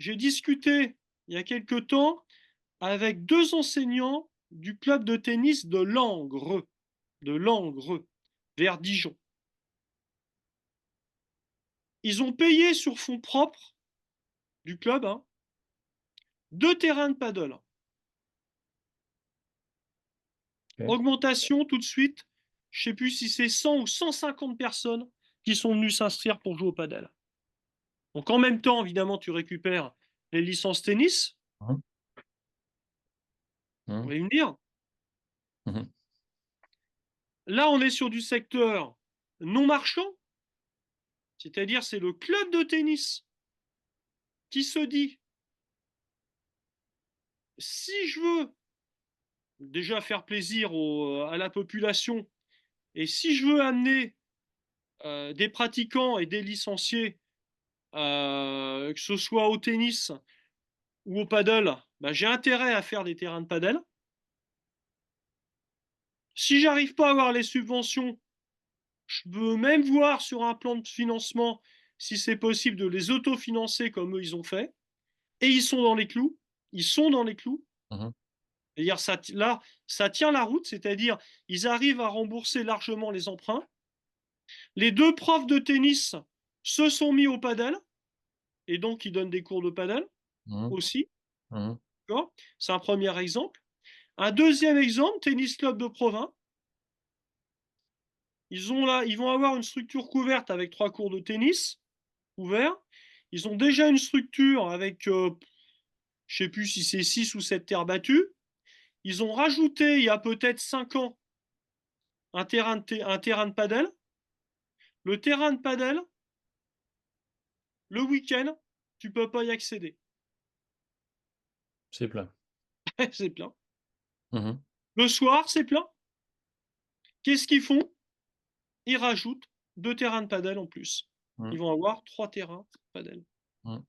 j'ai discuté il y a quelque temps avec 2 enseignants du club de tennis de Langres, vers Dijon. Ils ont payé sur fonds propres du club, hein, 2 terrains de paddle. Ok. Augmentation tout de suite, je ne sais plus si c'est 100 ou 150 personnes qui sont venues s'inscrire pour jouer au paddle. Donc en même temps, évidemment, tu récupères les licences tennis, Mhm. on Mhm. va y venir. Mhm. Là, on est sur du secteur non marchand, c'est-à-dire c'est le club de tennis qui se dit, si je veux déjà faire plaisir à la population et si je veux amener des pratiquants et des licenciés, que ce soit au tennis ou au paddle, bah, j'ai intérêt à faire des terrains de paddle. Si j'arrive pas à avoir les subventions, je peux même voir sur un plan de financement si c'est possible de les autofinancer comme eux ils ont fait. Et ils sont dans les clous. Ils sont dans les clous. Mhm. C'est-à-dire ça, là, ça tient la route, c'est-à-dire ils arrivent à rembourser largement les emprunts. Les 2 profs de tennis se sont mis au paddle et donc ils donnent des cours de paddle Mhm. aussi. Mhm. C'est un premier exemple. Un deuxième exemple, tennis club de Provins. Ils vont avoir une structure couverte avec 3 cours de tennis ouverts. Ils ont déjà une structure avec, je ne sais plus si c'est 6 ou 7 terres battues. Ils ont rajouté il y a peut-être 5 ans un terrain de padel. Le terrain de padel, le week-end, tu peux pas y accéder. C'est plein. C'est plein. Mhm. Le soir, c'est plein. Qu'est-ce qu'ils font? Ils rajoutent 2 terrains de padel en plus. Ils Mhm. vont avoir 3 terrains de padel. Mhm.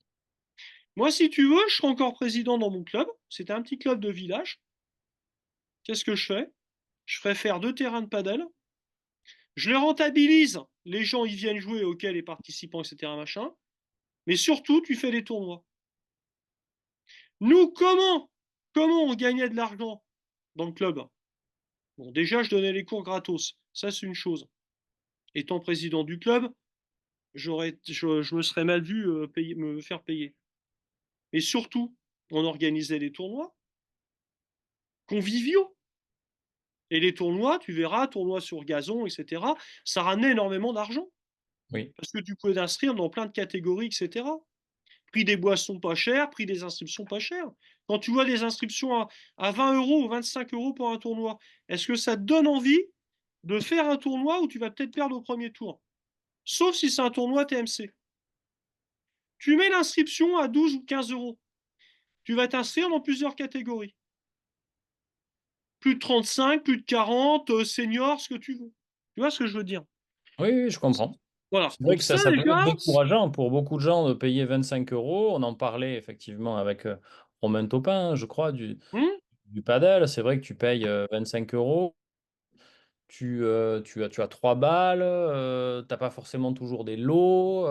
Moi, si tu veux, je serai encore président dans mon club. C'était un petit club de village. Qu'est-ce que je fais? Je ferai faire 2 terrains de padel. Je les rentabilise. Les gens, ils viennent jouer, ok, les participants, etc. Machin. Mais surtout, tu fais des tournois. Nous, comment on gagnait de l'argent dans le club? Bon, déjà, je donnais les cours gratos. Ça, c'est une chose. Étant président du club, je me serais mal vu me faire payer. Et surtout, on organisait des tournois conviviaux. Et les tournois, tu verras, tournois sur gazon, etc., ça ramenait énormément d'argent. Oui. Parce que tu pouvais t'inscrire dans plein de catégories, etc. Prix des boissons pas cher, prix des inscriptions pas cher. Quand tu vois des inscriptions à 20 euros ou 25 euros pour un tournoi, est-ce que ça te donne envie de faire un tournoi où tu vas peut-être perdre au premier tour? Sauf si c'est un tournoi TMC. Tu mets l'inscription à 12 ou 15 euros. Tu vas t'inscrire dans plusieurs catégories. Plus de 35, plus de 40, senior, ce que tu veux. Tu vois ce que je veux dire? Oui, oui, je comprends. Voilà. C'est vrai Donc que ça ça peut être déjà, décourageant pour beaucoup de gens de payer 25 euros. On en parlait effectivement avec Romain Topin, je crois, du padel. C'est vrai que tu payes 25 euros. Tu as 3 balles, t'as pas forcément toujours des lots,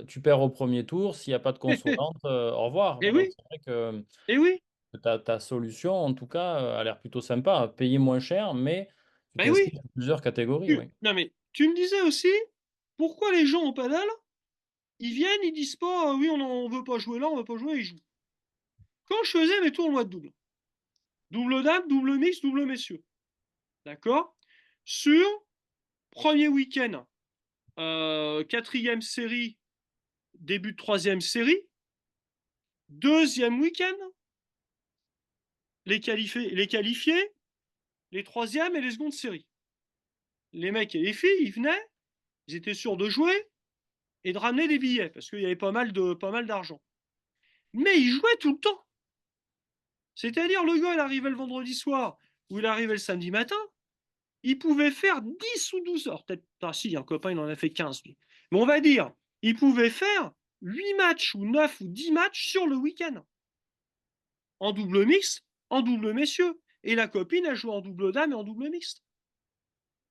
tu perds au premier tour, s'il n'y a pas de consolante, au revoir. et Donc oui, c'est vrai que et oui, ta solution, en tout cas, a l'air plutôt sympa. Payer moins cher, mais tu ben oui. t'inscris dans plusieurs catégories, oui. Non mais tu me disais aussi, pourquoi les gens au padel, ils viennent, ils disent pas, oui, on veut pas jouer là, on veut pas jouer, ils jouent. Quand je faisais mes tournois de double, double dame, double mix, double messieurs, d'accord? Sur premier week-end, quatrième série, début de troisième série, deuxième week-end, les qualifiés, les troisièmes et les secondes séries. Les mecs et les filles, ils venaient, ils étaient sûrs de jouer et de ramener des billets parce qu'il y avait pas mal d'argent. Mais ils jouaient tout le temps. C'est-à-dire, le gars, il arrivait le vendredi soir ou il arrivait le samedi matin, il pouvait faire 10 ou 12 heures. Peut-être, ah, si, un copain, il en a fait 15, lui. Mais on va dire, il pouvait faire 8 matchs ou 9 ou 10 matchs sur le week-end. En double mix, en double messieurs. Et la copine, elle jouait en double dame et en double mixte.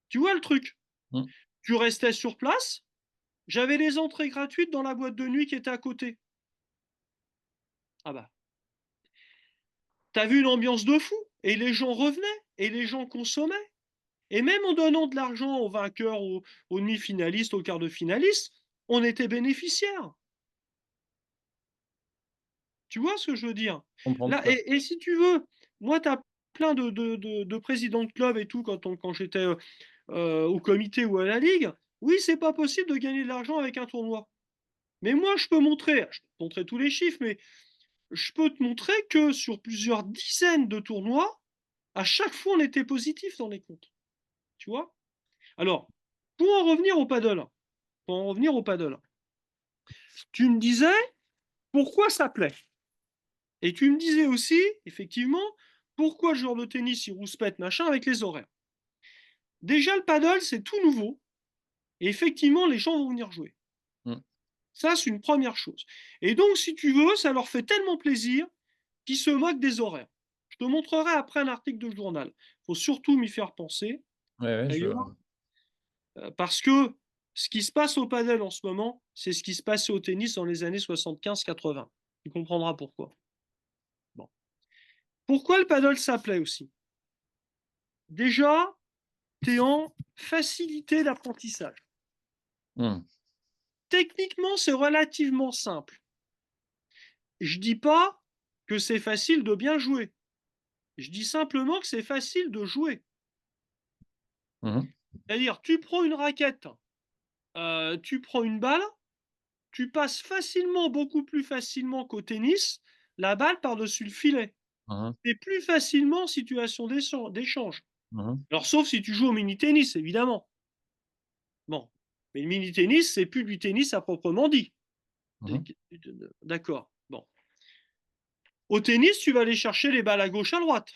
Tu vois le truc? Mm. Tu restais sur place, j'avais les entrées gratuites dans la boîte de nuit qui était à côté. Ah bah, t'as vu une ambiance de fou, et les gens revenaient, et les gens consommaient. Et même en donnant de l'argent aux vainqueurs, aux demi-finalistes, aux quarts de finalistes, on était bénéficiaires. Tu vois ce que je veux dire? Je comprends Là, tout à fait. et si tu veux, moi, tu as plein de présidents de club et tout, quand j'étais au comité ou à la ligue. Oui, c'est pas possible de gagner de l'argent avec un tournoi. Mais moi, je peux te montrer tous les chiffres, mais je peux te montrer que sur plusieurs dizaines de tournois, à chaque fois, on était positif dans les comptes. Tu vois? Alors, pour en revenir au paddle, tu me disais pourquoi ça plaît. Et tu me disais aussi, effectivement, pourquoi le joueur de tennis il rouspète machin avec les horaires. Déjà, le paddle, c'est tout nouveau. Et effectivement, les gens vont venir jouer. Mm. Ça, c'est une première chose. Et donc, si tu veux, ça leur fait tellement plaisir qu'ils se moquent des horaires. Je te montrerai après un article de journal. Il faut surtout m'y faire penser, Ouais, ouais, d'ailleurs, parce que ce qui se passe au paddle en ce moment, c'est ce qui se passait au tennis dans les années 75-80. Tu comprendras pourquoi. Bon. Pourquoi le paddle s'appelait aussi? Déjà, tu es en facilité d'apprentissage. Mm. Techniquement, c'est relativement simple. Je dis pas que c'est facile de bien jouer. Je dis simplement que c'est facile de jouer. Mhm. C'est-à-dire, tu prends une raquette, tu prends une balle, tu passes facilement, beaucoup plus facilement qu'au tennis, la balle par-dessus le filet. Mhm. C'est plus facilement en situation d'échange. Mhm. Alors, sauf si tu joues au mini-tennis, évidemment. Bon. Mais le mini-tennis, c'est plus du tennis à proprement dit. Mhm. D'accord. Bon. Au tennis, tu vas aller chercher les balles à gauche, à droite.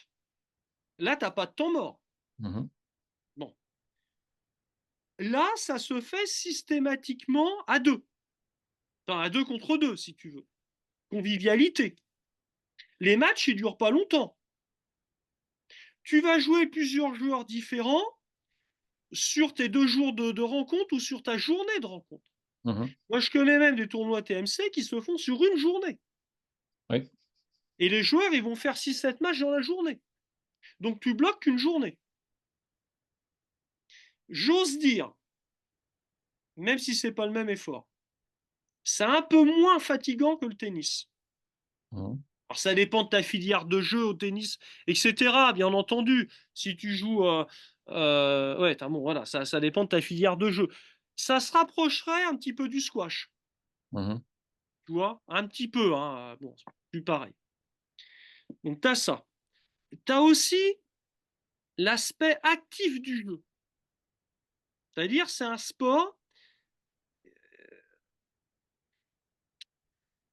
Là, tu n'as pas de temps mort. Mhm. Bon. Là, ça se fait systématiquement à deux. Enfin, à deux contre deux, si tu veux. Convivialité. Les matchs, ils durent pas longtemps. Tu vas jouer plusieurs joueurs différents sur tes 2 jours de rencontre ou sur ta journée de rencontre. Mhm. Moi, je connais même des tournois TMC qui se font sur une journée. Oui. Et les joueurs, ils vont faire 6-7 matchs dans la journée. Donc, tu bloques qu'une journée. J'ose dire, même si c'est pas le même effort, c'est un peu moins fatigant que le tennis. Mhm. Alors, ça dépend de ta filière de jeu au tennis, etc. Bien entendu. Si tu joues. Ouais, bon, voilà, ça dépend de ta filière de jeu. Ça se rapprocherait un petit peu du squash. Mhm. Tu vois? Un petit peu, hein. Bon, c'est plus pareil. Donc, tu as ça. Tu as aussi l'aspect actif du jeu. C'est-à-dire, c'est un sport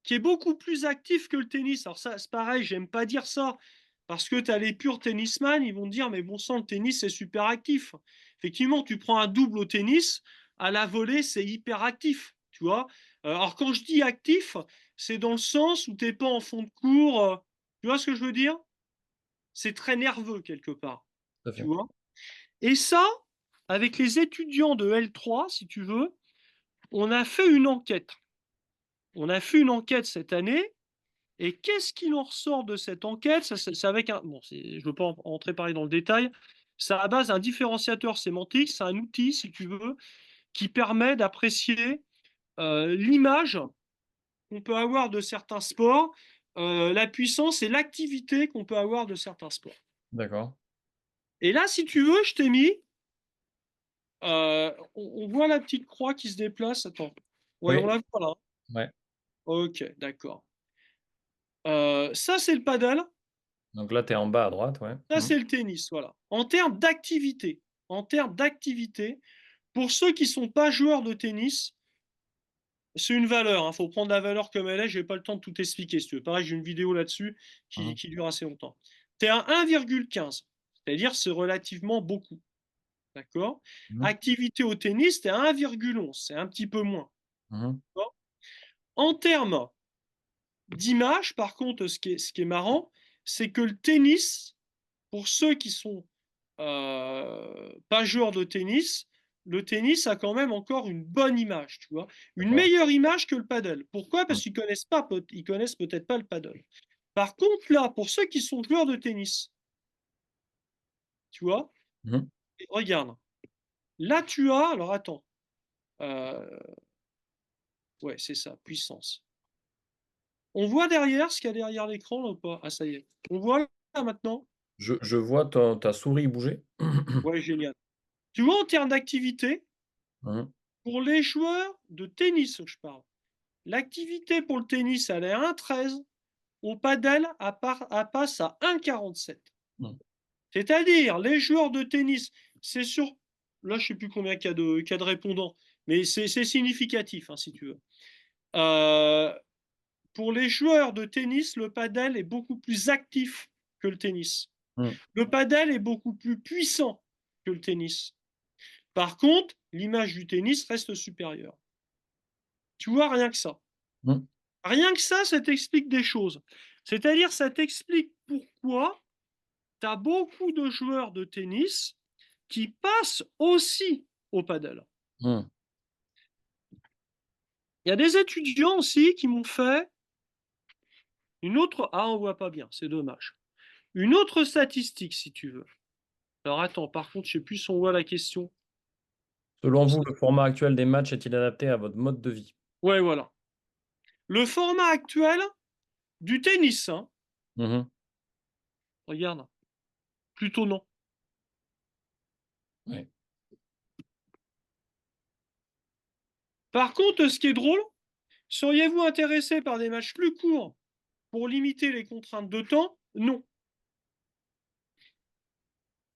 qui est beaucoup plus actif que le tennis. Alors ça, c'est pareil, j'aime pas dire ça, parce que tu as les purs tennisman, ils vont dire, mais bon sang, le tennis, c'est super actif. Effectivement, tu prends un double au tennis, à la volée, c'est hyper actif, tu vois. Alors quand je dis actif, c'est dans le sens où tu n'es pas en fond de cours, tu vois ce que je veux dire? C'est très nerveux quelque part, Tout à tu fait. vois. Et ça, avec les étudiants de L3, si tu veux, on a fait une enquête. On a fait une enquête cette année. Et qu'est-ce qui en ressort de cette enquête? Ça, c'est avec un. Bon, je ne veux pas entrer pareil dans le détail. C'est à base d'un différenciateur sémantique. C'est un outil, si tu veux, qui permet d'apprécier l'image qu'on peut avoir de certains sports, la puissance et l'activité qu'on peut avoir de certains sports. D'accord. Et là, si tu veux, je t'ai mis. On voit la petite croix qui se déplace. Attends. Ouais, on Oui. la voit là. Ouais. Ok, d'accord. Ça, c'est le paddle. Donc là, tu es en bas à droite, ouais. Ça, Mhm. c'est le tennis, voilà. En termes d'activité, pour ceux qui ne sont pas joueurs de tennis, c'est une valeur. Il faut prendre la valeur comme elle est. Je n'ai pas le temps de tout expliquer, si tu veux. Pareil, j'ai une vidéo là-dessus qui, Mhm. qui dure assez longtemps. Tu es à 1,15, c'est-à-dire c'est relativement beaucoup. D'accord? Mhm. Activité au tennis, tu es à 1,11, c'est un petit peu moins. Mhm. D'accord. En termes d'image, par contre, ce qui est marrant, c'est que le tennis, pour ceux qui sont pas joueurs de tennis, le tennis a quand même encore une bonne image, tu vois, une D'accord. meilleure image que le paddle. Pourquoi? Mmh. Parce qu'ils connaissent peut-être pas le paddle. Par contre, là, pour ceux qui sont joueurs de tennis, tu vois, Mmh. regarde, là tu as, alors attends, euh, ouais, c'est ça, puissance. On voit derrière ce qu'il y a derrière l'écran là ou pas? Ah, ça y est. On voit là maintenant? Je vois ta souris bouger. Ouais, génial. Tu vois, en termes d'activité, Mmh. pour les joueurs de tennis, je parle. L'activité pour le tennis, elle est à 1,13. Au padel, elle passe à 1,47. Mmh. C'est-à-dire, les joueurs de tennis, c'est sûr. Là, je ne sais plus combien qu'il y a de répondants, mais c'est significatif, hein, si tu veux. Euh, pour les joueurs de tennis, le padel est beaucoup plus actif que le tennis. Mmh. Le padel est beaucoup plus puissant que le tennis. Par contre, l'image du tennis reste supérieure. Tu vois, rien que ça. Mmh. Rien que ça t'explique des choses. C'est-à-dire, ça t'explique pourquoi tu as beaucoup de joueurs de tennis qui passent aussi au paddle. Mmh. Il y a des étudiants aussi qui m'ont fait une autre. Ah, on voit pas bien, c'est dommage. Une autre statistique, si tu veux. Alors attends, par contre, je sais plus si on voit la question. Selon vous, le format actuel des matchs est-il adapté à votre mode de vie? Ouais, voilà. Le format actuel du tennis, hein, Mmh. regarde, plutôt non. Ouais. Par contre, ce qui est drôle, seriez-vous intéressé par des matchs plus courts pour limiter les contraintes de temps? Non.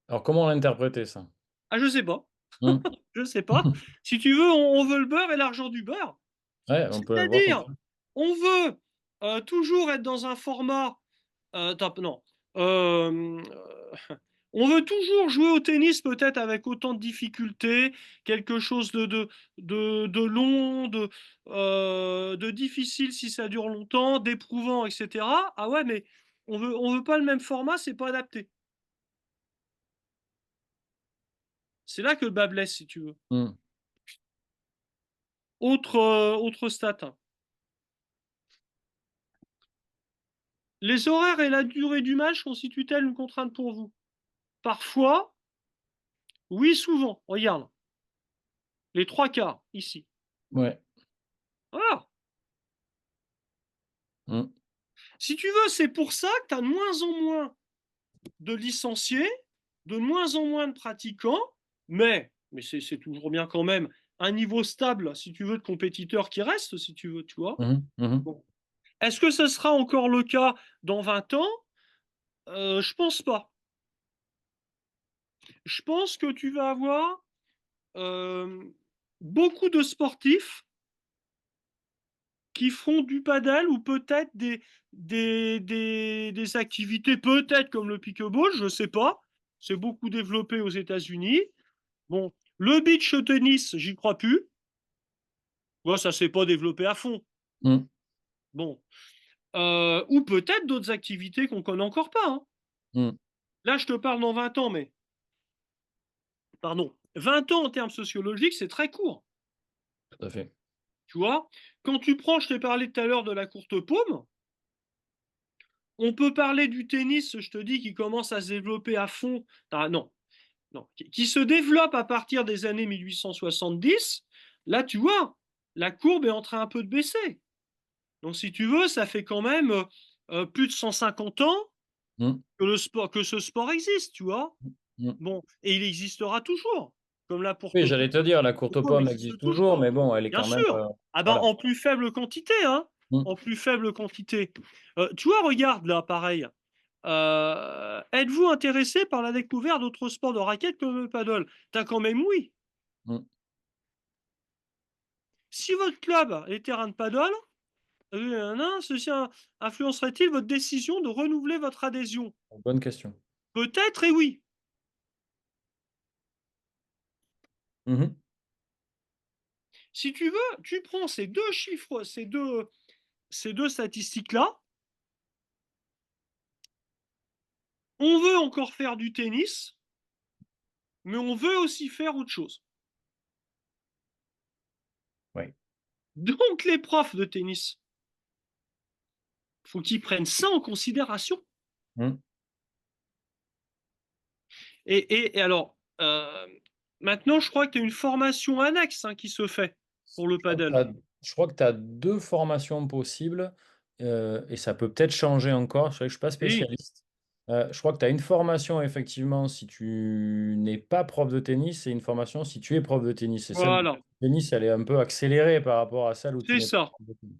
Alors comment l'interpréter ça? Ah, je sais pas. Mmh. Je sais pas. Si tu veux, on veut le beurre et l'argent du beurre. Ouais, on peut le voir comme C'est-à-dire, ça. on veut toujours être dans un format. Non. Euh, on veut toujours jouer au tennis, peut-être avec autant de difficultés, quelque chose de long, de difficile si ça dure longtemps, d'éprouvant, etc. Ah ouais, mais on veut pas le même format, c'est pas adapté. C'est là que le bas blesse, si tu veux. Mmh. Autre stat, hein. Les horaires et la durée du match constituent-elles une contrainte pour vous? Parfois, oui, souvent. Regarde, les trois quarts, ici. Ouais. Voilà. Mmh. Si tu veux, c'est pour ça que tu as de moins en moins de licenciés, de moins en moins de pratiquants, mais c'est toujours bien quand même un niveau stable, si tu veux, de compétiteurs qui restent, si tu veux, tu vois. Mmh mh. Mmh. Bon. Est-ce que ce sera encore le cas dans 20 ans? Je pense pas. Je pense que tu vas avoir euh, beaucoup de sportifs qui feront du paddle ou peut-être des activités, peut-être comme le pickleball, je ne sais pas. C'est beaucoup développé aux États-Unis. Bon, le beach tennis, j'y crois plus. Bon, ça ne s'est pas développé à fond. Mmh. Bon. Ou peut-être d'autres activités qu'on ne connaît encore pas, hein. Mmh. Là, je te parle dans 20 ans, mais pardon, 20 ans en termes sociologiques, c'est très court. Tout à fait. Tu vois, quand tu prends, je t'ai parlé tout à l'heure de la courte paume, on peut parler du tennis, je te dis, qui commence à se développer à fond. Ah, non, non, qui se développe à partir des années 1870. Là, tu vois, la courbe est en train un peu de baisser. Donc, si tu veux, ça fait quand même plus de 150 ans Mmh. que ce sport existe, tu vois. Mmh. Bon, et il existera toujours. Comme la courte Oui, paume. j'allais te dire, la La courte courte paume pomme existe existe toujours, toujours. mais bon, elle est Bien quand même, sûr. Ah ben, voilà. en plus faible quantité, hein. Mmh. En plus faible quantité. Tu vois, regarde là, pareil. Êtes-vous intéressé par la découverte d'autres sports de raquettes comme le paddle? T'as quand même oui. Mmh. Si votre club est terrain de paddle, ceci influencerait-il votre décision de renouveler votre adhésion? Bonne question. Peut-être et oui. Mmh mh. Si tu veux, tu prends ces deux chiffres, ces deux statistiques-là. On veut encore faire du tennis, mais on veut aussi faire autre chose. Donc les profs de tennis, faut qu'ils prennent ça en considération. Mmh. Et alors, maintenant, je crois que tu as une formation annexe qui se fait pour le Je crois que paddle. tu as je crois que tu as 2 formations possibles, et ça peut peut-être changer encore. C'est vrai que je suis pas Oui, spécialiste. Je crois que tu as une formation effectivement si tu n'es pas prof de tennis et une formation si tu es prof de tennis et celle de voilà, tennis, elle est un peu accélérée par rapport à celle où tu c'est n'es pas ça. prof de tennis.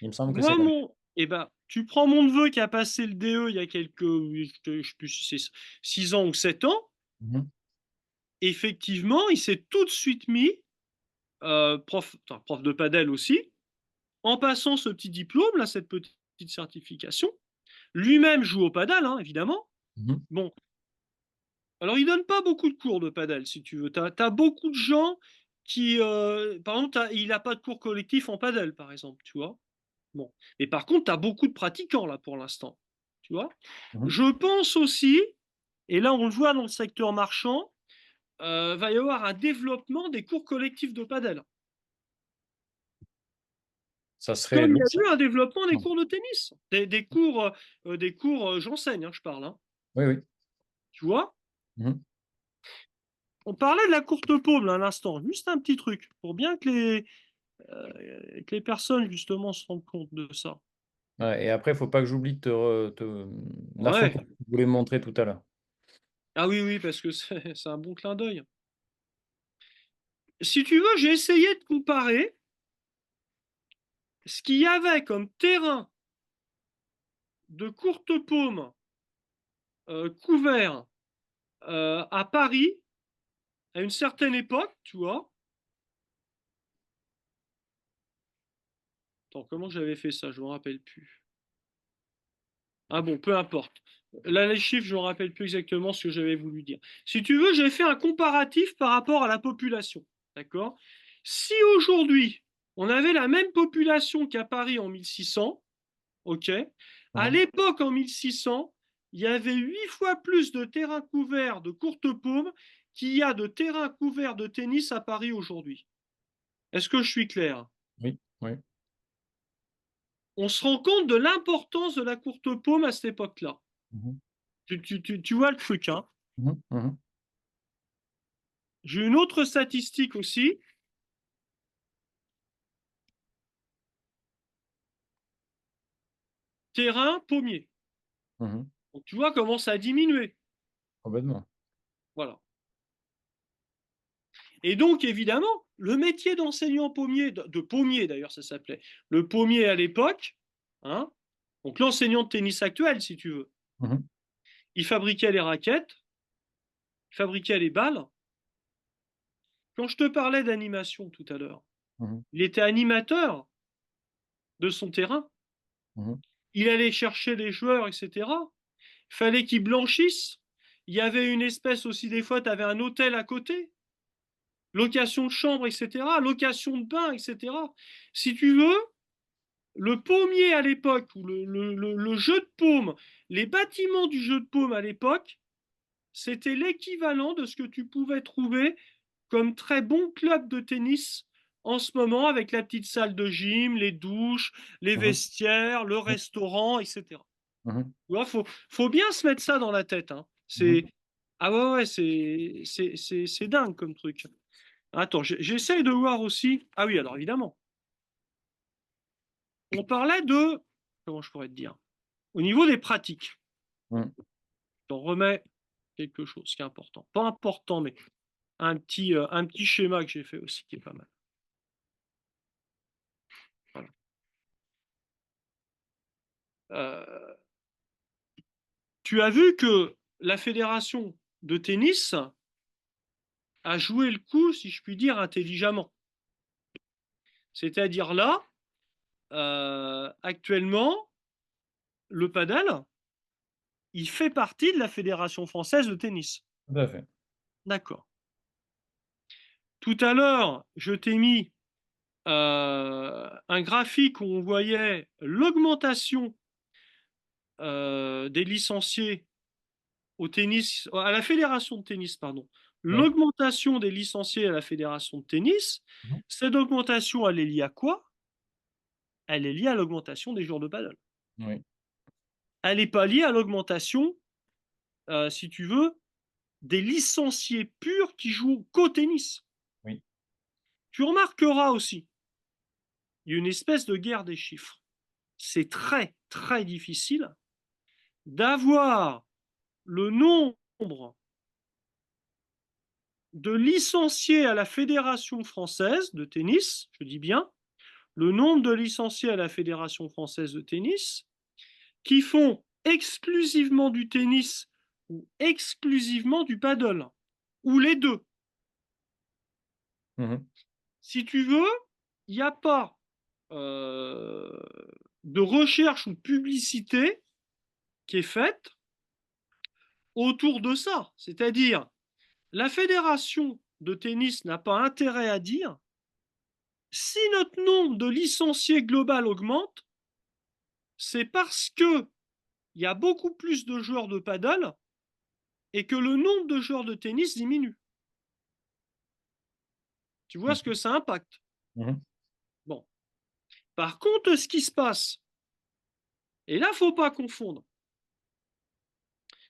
Il me semble que c'est Moi, comme eh ben, tu prends mon neveu qui a passé le DE il y a quelques, je sais plus si c'est 6 ans ou 7 ans. mmh mh. Effectivement, il s'est tout de suite mis, prof de padel aussi, en passant ce petit diplôme, là, cette petite certification. Lui-même joue au padel, évidemment. Mmh. Bon, alors il donne pas beaucoup de cours de padel, si tu veux. Tu as beaucoup de gens qui, par exemple, il a pas de cours collectif en padel, par exemple, tu vois. Bon, mais par contre, tu as beaucoup de pratiquants là pour l'instant, tu vois. Mmh. Je pense aussi, et là on le voit dans le secteur marchand, va y avoir un développement des cours collectifs de padel. Ça serait Comme il y a logique. eu un développement des Mmh. cours de tennis, des cours, j'enseigne, je parle, Oui, oui. tu vois. Mmh. On parlait de la courte paume là, à l'instant, juste un petit truc, pour bien que les personnes justement se rendent compte de ça. Ouais et après, il faut pas que j'oublie de la photo Ouais. que je voulais montrer tout à l'heure. Ah oui, oui, parce que c'est un bon clin d'œil. Si tu veux, j'ai essayé de comparer ce qu'il y avait comme terrain de courte paume couvert à Paris à une certaine époque, tu vois. Attends, comment j'avais fait ça? Je me rappelle plus. Ah bon, peu importe. Là, les chiffres, je me rappelle plus exactement ce que j'avais voulu dire. Si tu veux, j'ai fait un comparatif par rapport à la population. D'accord? Si aujourd'hui, on avait la même population qu'à Paris en 1600, ok? À Mmh. l'époque, en 1600, il y avait 8 fois plus de terrains couverts de courte paume qu'il y a de terrains couverts de tennis à Paris aujourd'hui. Est-ce que je suis clair? Oui, oui. On se rend compte de l'importance de la courte paume à cette époque-là. Mmh mh. Tu vois le truc, hein? Mmh mh. Mmh. J'ai une autre statistique aussi. Terrain pommier. Mmh. Donc, tu vois comment ça a diminué. Complètement. Voilà. Et donc, évidemment, le métier d'enseignant pommier, de pommier d'ailleurs, ça s'appelait, le pommier à l'époque, hein, donc l'enseignant de tennis actuel, si tu veux, Mmh mh. il fabriquait les raquettes, il fabriquait les balles. Quand je te parlais d'animation tout à l'heure, Mmh. il était animateur de son terrain. Mmh. Il allait chercher les joueurs, etc. Il fallait qu'ils blanchissent. Il y avait une espèce aussi, des fois, tu avais un hôtel à côté, location de chambre, etc., location de bain, etc. Si tu veux, le pommier à l'époque, ou le jeu de paume, les bâtiments du jeu de paume à l'époque, c'était l'équivalent de ce que tu pouvais trouver comme très bon club de tennis en ce moment, avec la petite salle de gym, les douches, les Mmh. vestiaires, le restaurant, etc. Mmh. Tu vois, faut bien se mettre ça dans la tête, hein. Mmh. Ah ouais, ouais, c'est dingue comme truc. Attends, j'essaye de voir aussi. Ah oui, alors évidemment, on parlait de, comment je pourrais te dire, au niveau des pratiques. Mmh. On remet quelque chose qui est important. Pas important, mais un petit schéma que j'ai fait aussi qui est pas mal. Voilà. Euh, Tu as vu que la fédération de tennis a joué le coup, si je puis dire, intelligemment. C'est-à-dire là, actuellement, le padel, il fait partie de la fédération française de tennis. Tout à fait. D'accord. Tout à l'heure, je t'ai mis un graphique où on voyait l'augmentation des licenciés au tennis, à la fédération de tennis, pardon. Oui. L'augmentation des licenciés à la fédération de tennis, Mmh. cette augmentation, elle est liée à quoi? elle est liée à l'augmentation des joueurs de paddle. Oui. Elle n'est pas liée à l'augmentation, si tu veux, des licenciés purs qui jouent qu'au tennis. Oui. Tu remarqueras aussi, il y a une espèce de guerre des chiffres. C'est très, très difficile d'avoir le nombre de licenciés à la Fédération française de tennis, je dis bien, le nombre de licenciés à la Fédération française de tennis qui font exclusivement du tennis ou exclusivement du paddle, ou les deux. Mhm. Si tu veux, il n'y a pas de recherche ou de publicité qui est faite autour de ça. C'est-à-dire, la fédération de tennis n'a pas intérêt à dire si notre nombre de licenciés global augmente, c'est parce que il y a beaucoup plus de joueurs de paddle et que le nombre de joueurs de tennis diminue. Tu vois ce que ça impacte. Mhm. Bon. Par contre, ce qui se passe, et là, il ne faut pas confondre.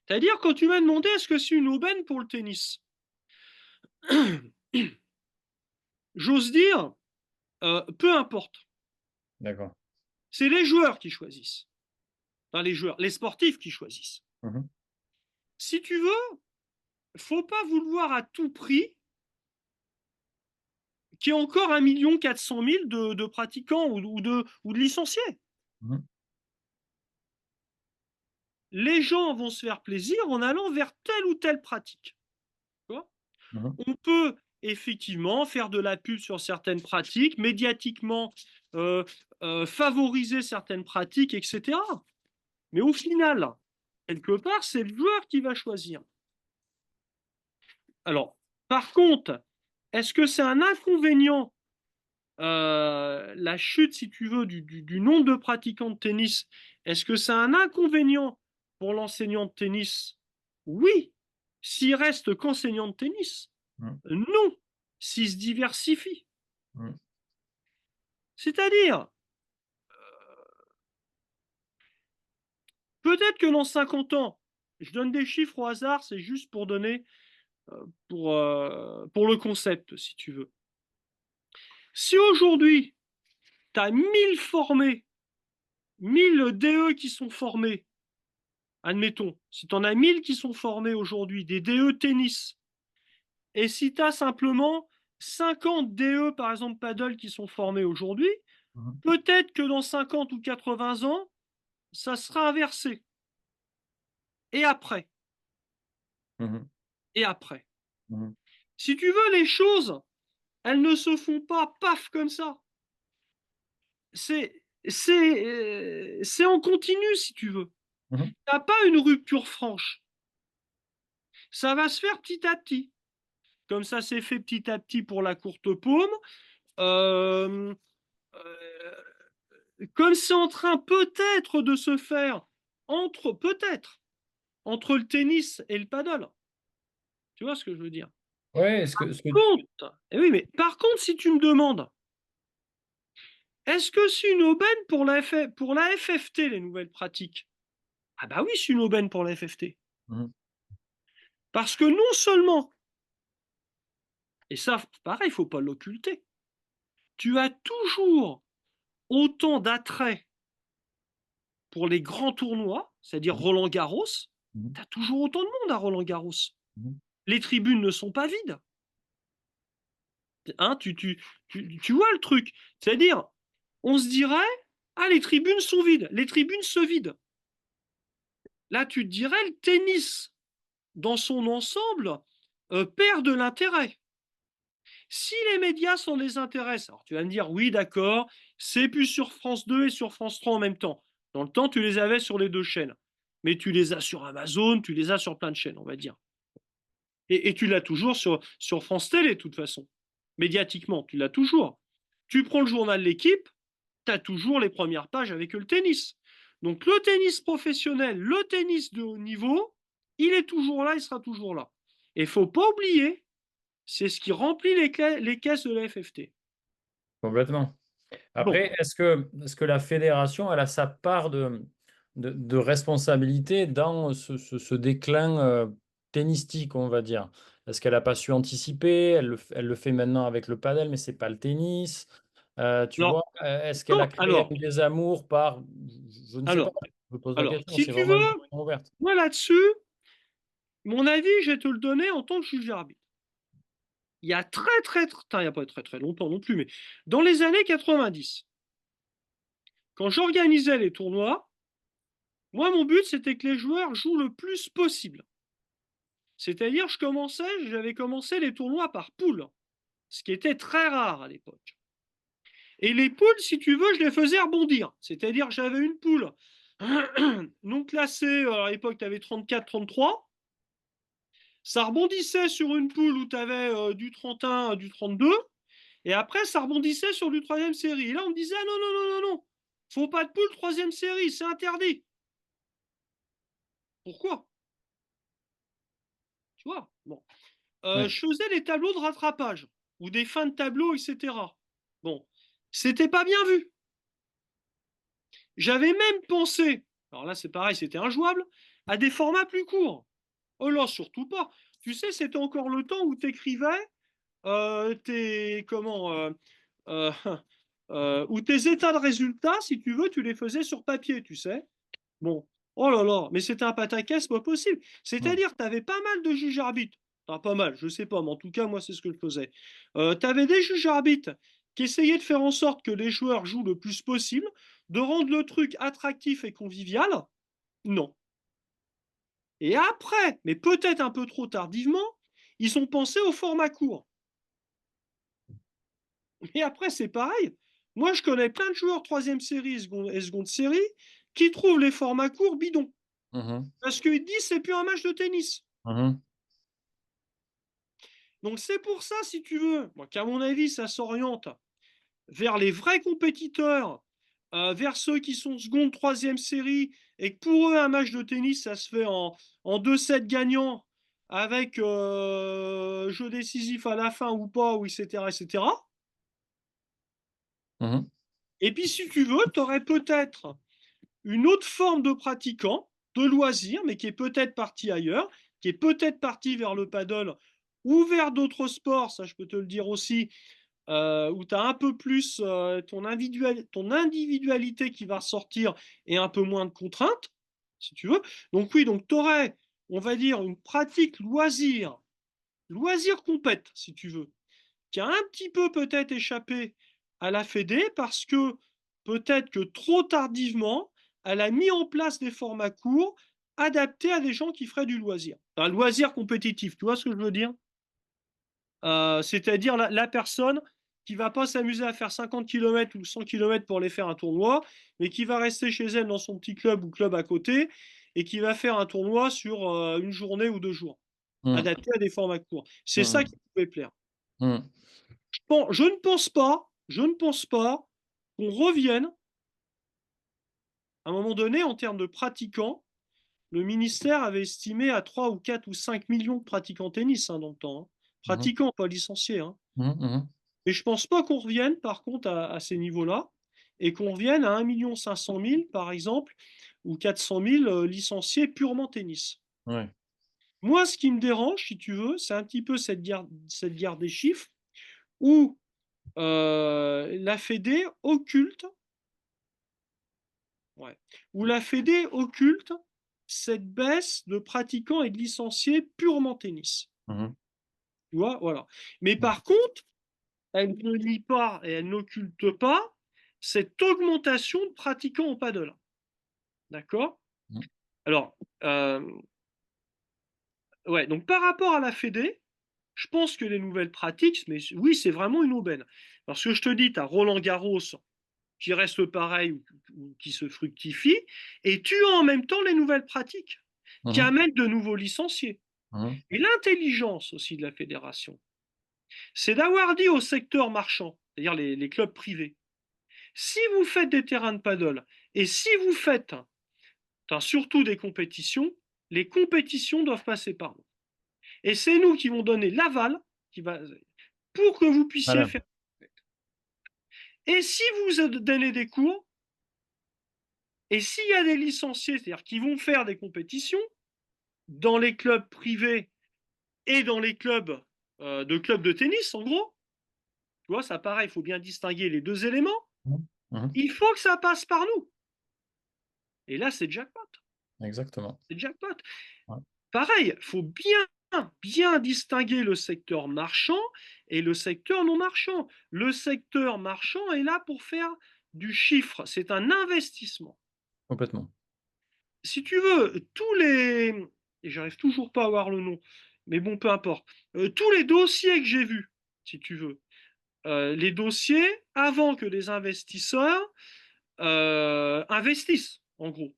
C'est-à-dire, quand tu m'as demandé est-ce que c'est une aubaine pour le tennis, j'ose dire, peu importe. D'accord. C'est les joueurs qui choisissent. Enfin, les joueurs, les sportifs qui choisissent. Mhm. Si tu veux, faut pas vouloir à tout prix qu'il y ait encore 1 400 000 de pratiquants ou de licenciés. Mhm. Les gens vont se faire plaisir en allant vers telle ou telle pratique. Mhm. On peut effectivement faire de la pub sur certaines pratiques, médiatiquement favoriser certaines pratiques, etc. Mais au final, quelque part, c'est le joueur qui va choisir. Alors, par contre, est-ce que c'est un inconvénient, la chute, si tu veux, du nombre de pratiquants de tennis? Est-ce que c'est un inconvénient pour l'enseignant de tennis? Oui, s'il reste qu'enseignant de tennis. Mhm. Non, s'il se diversifie. Mhm. C'est-à-dire, peut-être que dans 50 ans, je donne des chiffres au hasard, c'est juste pour donner, pour le concept, si tu veux. Si aujourd'hui, tu as 1000 formés, 1000 DE qui sont formés, admettons, si tu en as 1000 qui sont formés aujourd'hui, des DE tennis, et si tu as simplement 50 DE, par exemple, paddle, qui sont formés aujourd'hui, Mhm. peut-être que dans 50 ou 80 ans, ça sera inversé. Et après, Mhm. et après. Mhm. Si tu veux, les choses, elles ne se font pas paf comme ça. C'est en continu, si tu veux. Mhm. Tu n'as pas une rupture franche. Ça va se faire petit à petit. Comme ça s'est fait petit à petit pour la courte paume. Euh, euh, Comme c'est en train peut-être de se faire peut-être entre le tennis et le paddle. Tu vois ce que je veux dire? Ouais, Contre, eh oui, mais par contre, si tu me demandes, est-ce que c'est une aubaine pour pour la FFT, les nouvelles pratiques? Ah bah oui, c'est une aubaine pour la FFT. Mhm. Parce que non seulement, et ça, pareil, il ne faut pas l'occulter, tu as toujours autant d'attrait pour les grands tournois, c'est-à-dire Mhm. Roland-Garros, Mhm. tu as toujours autant de monde à Roland-Garros. Mhm. Les tribunes ne sont pas vides. Hein, tu vois le truc. C'est-à-dire, on se dirait, ah, les tribunes sont vides, les tribunes se vident. Là, tu te dirais, le tennis, dans son ensemble, perd de l'intérêt. Si les médias s'en désintéressent, alors tu vas me dire, oui, d'accord, c'est plus sur France 2 et sur France 3 en même temps. Dans le temps, tu les avais sur les deux chaînes. Mais tu les as sur Amazon, tu les as sur plein de chaînes, on va dire. Et tu l'as toujours sur France Télé, de toute façon. Médiatiquement, tu l'as toujours. Tu prends le journal L'équipe, tu as toujours les premières pages avec le tennis. Donc le tennis professionnel, le tennis de haut niveau, il est toujours là, il sera toujours là. Et il ne faut pas oublier, c'est ce qui remplit les caisses de la FFT. Complètement. Bon, Après, est-ce que la fédération, elle a sa part de responsabilité dans ce déclin tennistique, on va dire? Est-ce qu'elle n'a pas su anticiper? Elle le fait maintenant avec le padel, mais c'est pas le tennis. Tu alors, vois, est-ce qu'elle a non, créé un désamour par... Je ne sais pas. alors, Je pose la question, si c'est tu vraiment une veux, question ouverte. moi là-dessus, mon avis, je vais te le donner en tant que juge arbitre. Il y a il y a pas très très longtemps non plus, mais dans les années 90, quand j'organisais les tournois, moi mon but c'était que les joueurs jouent le plus possible. C'est-à-dire, j'avais commencé les tournois par poule, ce qui était très rare à l'époque. Et les poules, si tu veux, je les faisais rebondir. C'est-à-dire, j'avais une poule non classée, à l'époque, tu avais 34-33. Ça rebondissait sur une poule où tu avais du 31, du 32. Et après, ça rebondissait sur du troisième série. Et là, on me disait, ah non, non, non, non, non. Faut pas de poule troisième série, c'est interdit. Pourquoi? Tu vois? Bon. Oui. Je faisais des tableaux de rattrapage ou des fins de tableau, etc. Bon. C'était pas bien vu. J'avais même pensé, alors là c'est pareil, c'était injouable, à des formats plus courts. Oh là, surtout pas. Tu sais, c'était encore le temps où tu écrivais tes comment euh, où tes états de résultats, si tu veux, tu les faisais sur papier, tu sais. Bon, oh là là, mais c'était un pataquès pas possible. Mm. C'est-à-dire, tu avais pas mal de juges arbitres. Enfin, pas mal, je sais pas, mais en tout cas, moi, c'est ce que je faisais. Tu avais des juges arbitres qui essayaient de faire en sorte que les joueurs jouent le plus possible, de rendre le truc attractif et convivial. Non. Et après, mais peut-être un peu trop tardivement, ils ont pensé au format court. Et après, c'est pareil. Moi, je connais plein de joueurs troisième série et seconde série qui trouvent les formats courts bidons. Mhm. Parce qu'ils disent c'est plus un match de tennis. Mhm. Donc c'est pour ça, si tu veux, qu'à mon avis, ça s'oriente vers les vrais compétiteurs, vers ceux qui sont seconde, troisième série, et que pour eux, un match de tennis, ça se fait en 2 sets gagnants, avec jeu décisif à la fin ou pas, ou etc., etc. Mhm. Et puis, si tu veux, tu aurais peut-être une autre forme de pratiquant, de loisir, mais qui est peut-être parti ailleurs, qui est peut-être parti vers le paddle ou vers d'autres sports, ça je peux te le dire aussi, où tu as un peu plus ton individualité qui va ressortir et un peu moins de contraintes, si tu veux. Donc oui, donc tu aurais, on va dire, une pratique loisir compète, si tu veux, qui a un petit peu peut-être échappé à la Fédé parce que peut-être que trop tardivement, elle a mis en place des formats courts adaptés à des gens qui feraient du loisir. Un loisir compétitif, tu vois ce que je veux dire? C'est-à-dire la personne qui va pas s'amuser à faire 50 km ou 100 km pour aller faire un tournoi, mais qui va rester chez elle dans son petit club ou club à côté et qui va faire un tournoi sur une journée ou 2 jours, Mm. adapté à des formats courts. C'est ça Mm. qui pouvait plaire. Mm. Bon, je ne pense pas qu'on revienne à un moment donné en termes de pratiquants. Le ministère avait estimé à 3 ou 4 ou 5 millions de pratiquants tennis dans le temps, hein. Mhm. Pratiquants, pas licenciés, hein. Mhm. Mhm. Et je pense pas qu'on revienne, par contre, à ces niveaux-là, et qu'on revienne à 1,5 million, par exemple, ou 400 000 licenciés purement tennis. Ouais. Moi, ce qui me dérange, si tu veux, c'est un petit peu cette guerre des chiffres, où la Fédé occulte, ouais, où la Fédé occulte cette baisse de pratiquants et de licenciés purement tennis. Mhm. Tu vois, voilà. Mais par contre, elle ne nie pas et elle n'occulte pas cette augmentation de pratiquants au paddle. D'accord? Mhm. Alors, ouais, donc par rapport à la Fédé, je pense que les nouvelles pratiques, mais oui, c'est vraiment une aubaine. Parce que je te dis, tu as Roland Garros qui reste pareil ou qui se fructifie, et tu as en même temps les nouvelles pratiques qui Mhm. amènent de nouveaux licenciés. Mhm. Et l'intelligence aussi de la fédération, c'est d'avoir dit au secteur marchand, c'est-à-dire les clubs privés, si vous faites des terrains de paddle et si vous faites surtout des compétitions, les compétitions doivent passer par nous. Et c'est nous qui vont donner l'aval qui va, pour que vous Très puissiez bien. faire. Et si vous donnez des cours, et s'il y a des licenciés, c'est-à-dire qui vont faire des compétitions dans les clubs privés et dans les clubs de tennis, en gros, tu vois, ça pareil, il faut bien distinguer les deux éléments. Mhm. Il faut que ça passe par nous. Et là, c'est jackpot. Exactement. C'est jackpot. Ouais. Pareil, il faut bien distinguer le secteur marchand et le secteur non marchand. Le secteur marchand est là pour faire du chiffre. C'est un investissement. Complètement. Si tu veux, tous les... Et j'arrive toujours pas à avoir le nom, mais bon, peu importe. Tous les dossiers que j'ai vus, si tu veux, les dossiers avant que les investisseurs investissent, en gros.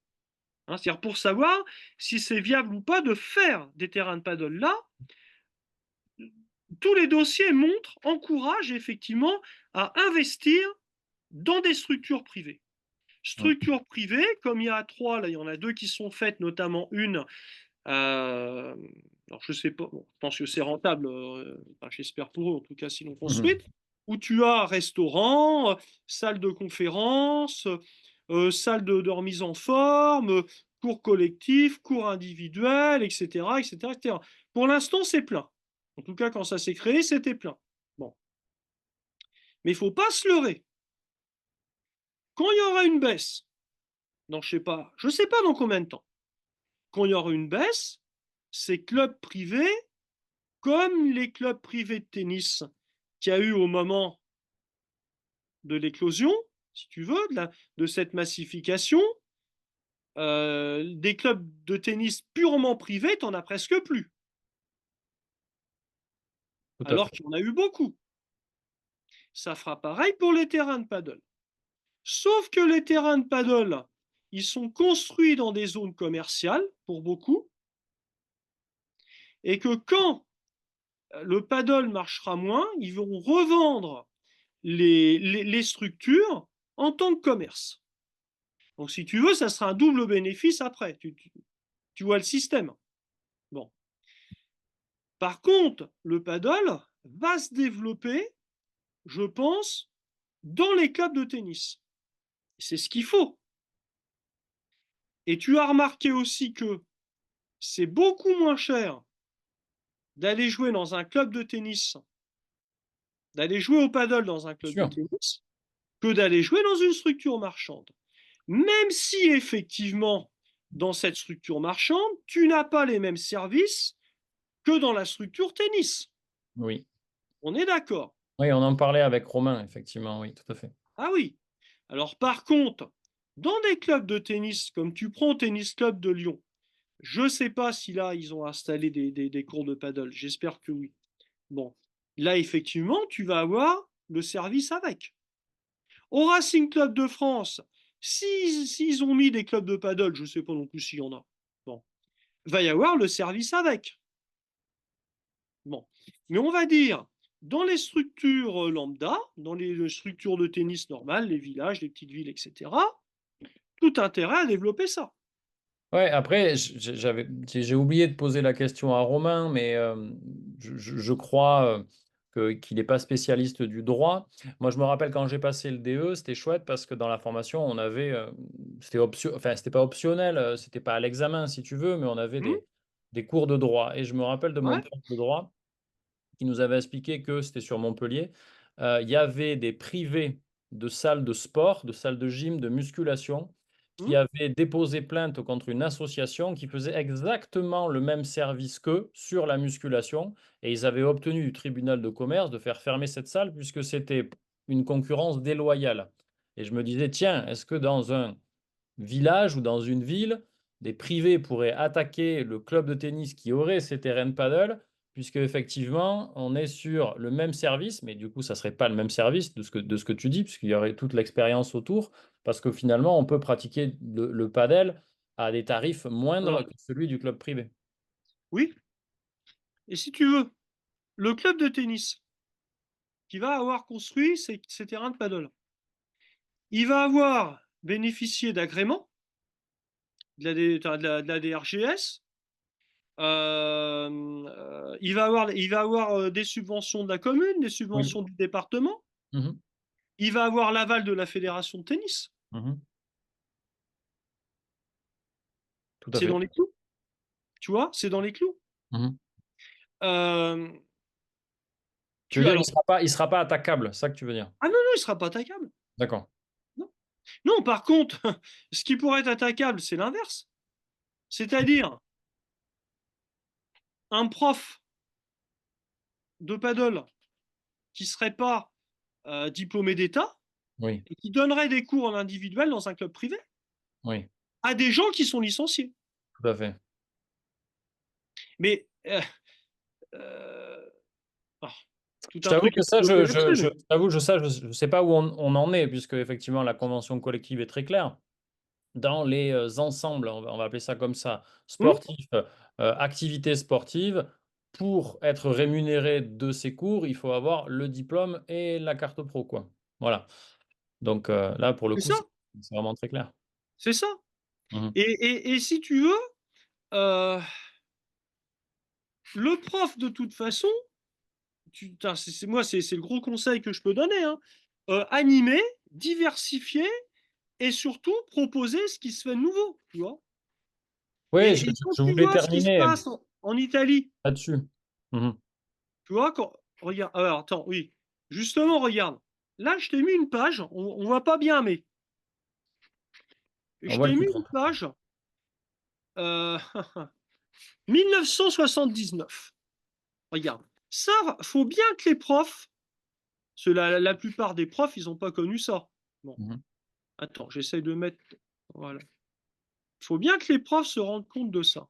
Hein, c'est-à-dire pour savoir si c'est viable ou pas de faire des terrains de paddle là, tous les dossiers montrent, encouragent effectivement à investir dans des structures privées. Ouais. Structures privées, comme il y a trois, là il y en a deux qui sont faites, notamment une. Alors je sais pas, bon, je pense que c'est rentable, enfin, j'espère pour eux en tout cas s'ils l'ont Mhm. construite, où tu as restaurant, salle de conférence, salle de remise en forme, cours collectifs, cours individuels, etc., etc., etc. Pour l'instant, c'est plein. En tout cas, quand ça s'est créé, c'était plein. Bon. Mais il ne faut pas se leurrer. Quand il y aura une baisse, dans je sais pas dans combien de temps, quand il y aura une baisse, ces clubs privés, comme les clubs privés de tennis qu'il y a eu au moment de l'éclosion, si tu veux, de cette massification, des clubs de tennis purement privés, t'en as presque plus. Tout à Alors fait. qu'il y en a eu beaucoup. Ça fera pareil pour les terrains de paddle. Sauf que les terrains de paddle, ils sont construits dans des zones commerciales, pour beaucoup, et que quand le paddle marchera moins, ils vont revendre les structures en tant que commerce. Donc si tu veux, ça sera un double bénéfice après. Tu vois le système. Bon. Par contre, le paddle va se développer, je pense, dans les clubs de tennis. C'est ce qu'il faut. Et tu as remarqué aussi que c'est beaucoup moins cher d'aller jouer dans un club de tennis, d'aller jouer au paddle dans un club de Sûr. tennis, que d'aller jouer dans une structure marchande. Même si effectivement, dans cette structure marchande, tu n'as pas les mêmes services que dans la structure tennis. Oui. On est d'accord. Oui, on en parlait avec Romain, effectivement, oui, tout à fait. Ah oui. Alors par contre, dans des clubs de tennis, comme tu prends au Tennis Club de Lyon, je ne sais pas si là, ils ont installé des cours de paddle. J'espère que oui. Bon, là, effectivement, tu vas avoir le service avec. Au Racing Club de France, s'ils ont mis des clubs de paddle, je ne sais pas non plus s'il y en a. Bon, va y avoir le service avec. Bon, mais on va dire, dans les structures lambda, dans les structures de tennis normales, les villages, les petites villes, etc., tout intérêt à développer ça. Ouais, après, j'ai oublié de poser la question à Romain, mais je crois qu'il n'est pas spécialiste du droit. Moi, je me rappelle quand j'ai passé le DE, c'était chouette parce que dans la formation, on avait, enfin, c'était pas optionnel, c'était pas à l'examen si tu veux, mais on avait Hmm. des cours de droit. Et je me rappelle de mon Ouais. prof de droit qui nous avait expliqué que c'était sur Montpellier, il y avait des privés de salles de sport, de salles de gym, de musculation, qui Hmm. avaient déposé plainte contre une association qui faisait exactement le même service qu'eux sur la musculation, et ils avaient obtenu du tribunal de commerce de faire fermer cette salle puisque c'était une concurrence déloyale. Et je me disais, tiens, est-ce que dans un village ou dans une ville, des privés pourraient attaquer le club de tennis qui aurait ces terrains de paddle, puisque effectivement, on est sur le même service, mais du coup, ça serait pas le même service de ce que tu dis, puisqu'il y aurait toute l'expérience autour, parce que finalement, on peut pratiquer le paddle à des tarifs moindres Alors, que celui du club privé. oui. Et si tu veux, le club de tennis qui va avoir construit ces terrains de paddle, il va avoir bénéficié d'agréments de la DRGS. Il va avoir des subventions de la commune, des Oui. subventions du département. Mhm. il va avoir l'aval de la fédération de tennis. Mmh. Tout à C'est fait. dans les clous. Tu vois, c'est dans les clous. Mmh. Euh, Tu veux tu dire, alors, il sera pas attaquable, c'est ça que tu veux dire? ah non, non, il sera pas attaquable. D'accord. Non. Non, par contre, ce qui pourrait être attaquable, c'est l'inverse. C'est-à-dire un prof de paddle qui serait pas diplômé d'État Oui, et qui donnerait des cours en individuel dans un club privé oui, à des gens qui sont licenciés. tout à fait. Mais euh, oh, tout Je un t'avoue truc que à ça, développer là-dessus. je Mais... t'avoue, je sais pas où on en est, puisque effectivement la convention collective est très claire. Dans les ensembles, on va appeler ça comme ça, Hum, sportifs, activités sportives, pour être rémunéré de ces cours, il faut avoir le diplôme et la carte pro, quoi. Voilà. Donc là, pour le c'est coup, ça, c'est vraiment très clair. c'est ça. Mhm. Et si tu veux, euh, le prof, de toute façon, moi, c'est le gros conseil que je peux donner, hein. Animer, diversifier et surtout proposer ce qui se fait de nouveau, tu vois. Oui, Et quand je tu voulais vois ce qui se terminer passe en Italie, là-dessus. Mhm. tu vois, regarde, alors attends, oui, justement, regarde. Là, je t'ai mis une page, on voit pas bien, mais On je voit le t'ai mis titre. une page, euh, 1979. Regarde. Ça, faut bien que les profs, parce que la plupart des profs, ils n'ont pas connu ça. Bon, Mhm. attends, j'essaye de mettre. Voilà. Il faut bien que les profs se rendent compte de ça.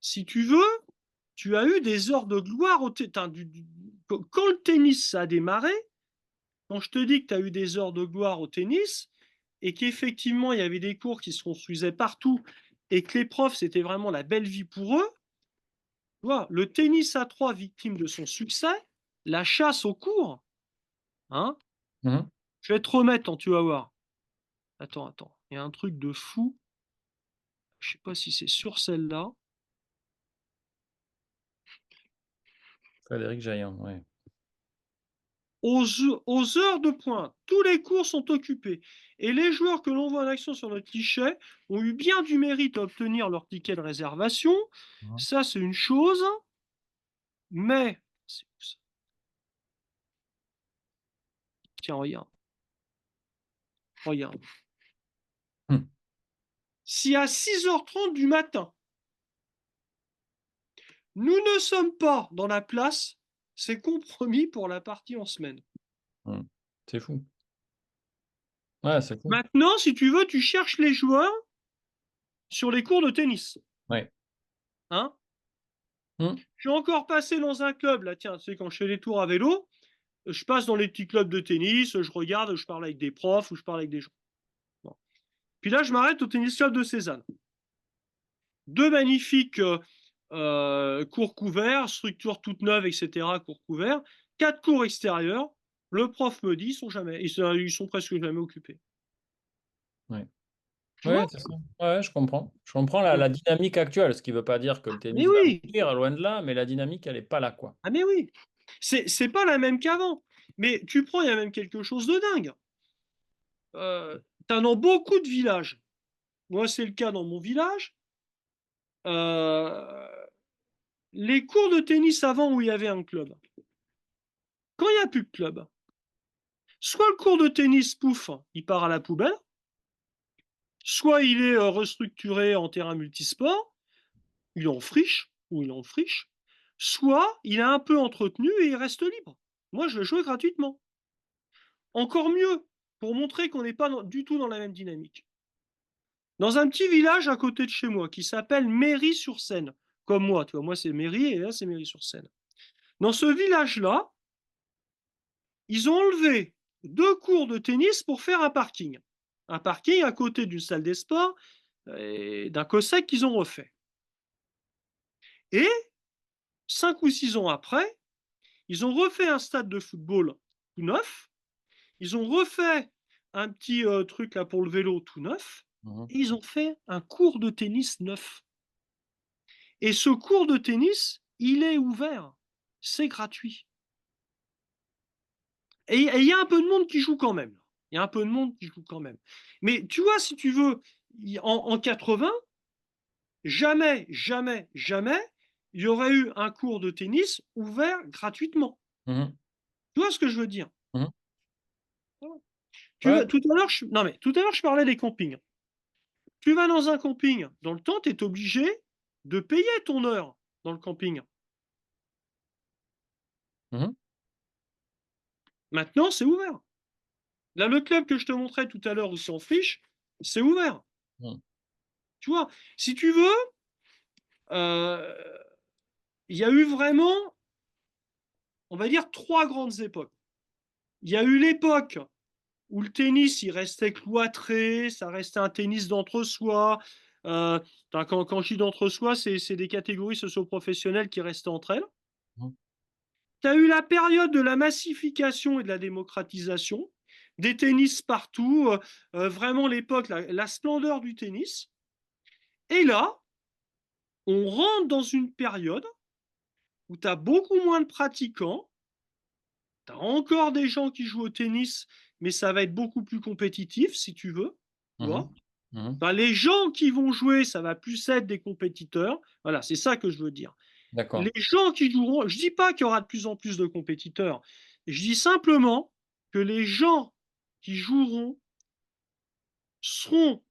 Si tu veux, tu as eu des heures de gloire quand le tennis ça a démarré. Quand je te dis que tu as eu des heures de gloire au tennis et qu'effectivement il y avait des cours qui se construisaient partout et que les profs c'était vraiment la belle vie pour eux, tu vois, le tennis à trois victime de son succès, la chasse aux cours, hein, Mhm. je vais te remettre, tu vas voir. Attends, il y a un truc de fou. Je sais pas si c'est sur celle-là. Frédéric Jaillant, ouais. Aux heures de pointe, tous les cours sont occupés et les joueurs que l'on voit en action sur notre guichet ont eu bien du mérite à obtenir leur ticket de réservation. Mhm. Ça, c'est une chose, mais tiens, regarde. Mhm. Si à 6h30 du matin, nous ne sommes pas dans la place, c'est compromis pour la partie en semaine. Mhm. C'est fou. Ouais, c'est fou. Maintenant, si tu veux, tu cherches les joueurs sur les cours de tennis. Ouais. Hein, Mhm. je suis encore passé dans un club, là, tiens, tu sais, quand je fais les tours à vélo, je passe dans les petits clubs de tennis, je regarde, je parle avec des profs ou je parle avec des gens. Bon. Puis là, je m'arrête au tennis club de Cézanne. Deux magnifiques cours couverts, structure toute neuve, etc., cours couverts. Quatre cours extérieurs. Le prof me dit, ils sont presque jamais occupés. Ouais. Tu Ouais, vois? c'est ça. Ouais, je comprends. Je comprends la dynamique actuelle, ce qui ne veut pas dire que le Mais tennis va oui, mourir, loin de là, mais la dynamique, elle n'est pas là, quoi. ah mais oui. C'est pas la même qu'avant. Mais tu prends, il y a même quelque chose de dingue. T'as dans beaucoup de villages. Moi, c'est le cas dans mon village. Euh, les cours de tennis avant où il y avait un club. Quand il n'y a plus de club, soit le cours de tennis, pouf, il part à la poubelle, soit il est restructuré en terrain multisport, il est en friche, ou il est en friche, soit il est un peu entretenu et il reste libre. Moi, je vais jouer gratuitement. Encore mieux, pour montrer qu'on n'est pas du tout dans la même dynamique. Dans un petit village à côté de chez moi qui s'appelle Méry-sur-Seine, comme moi, tu vois, moi c'est Méry et là c'est Méry-sur-Seine. Dans ce village-là, ils ont enlevé deux cours de tennis pour faire un parking. Un parking à côté d'une salle des sports et d'un COSEC qu'ils ont refait. Et 5 ou 6 ans après, ils ont refait un stade de football tout neuf. Ils ont refait un petit truc là pour le vélo tout neuf. Mhm. Et ils ont fait un cours de tennis neuf. Et ce cours de tennis, il est ouvert. C'est gratuit. Et il y a un peu de monde qui joue quand même. Il y a un peu de monde qui joue quand même. Mais tu vois, si tu veux, en 80, jamais, jamais, jamais, il y aurait eu un cours de tennis ouvert gratuitement. Mhm. Tu vois ce que je veux dire? Mhm. Tu Ouais. vas, tout à l'heure, non mais tout à l'heure, je parlais des campings. Tu vas dans un camping, dans le temps, tu es obligé de payer ton heure dans le camping. Mhm. Maintenant, c'est ouvert. Là, le club que je te montrais tout à l'heure où c'est en friche, c'est ouvert. Mhm. Tu vois, si tu veux, euh, il y a eu vraiment, on va dire, trois grandes époques. Il y a eu l'époque où le tennis, il restait cloîtré, ça restait un tennis d'entre-soi. Euh, quand je dis d'entre-soi, c'est des catégories socio-professionnelles qui restaient entre elles. Mhm. Tu as eu la période de la massification et de la démocratisation, des tennis partout, vraiment l'époque, la splendeur du tennis. Et là, on rentre dans une période où tu as beaucoup moins de pratiquants, tu as encore des gens qui jouent au tennis, mais ça va être beaucoup plus compétitif, si tu veux. Tu vois, Mhm. Mhm. enfin, les gens qui vont jouer, ça va plus être des compétiteurs. Voilà, c'est ça que je veux dire. Les D'accord. gens qui joueront, je ne dis pas qu'il y aura de plus en plus de compétiteurs, je dis simplement que les gens qui joueront seront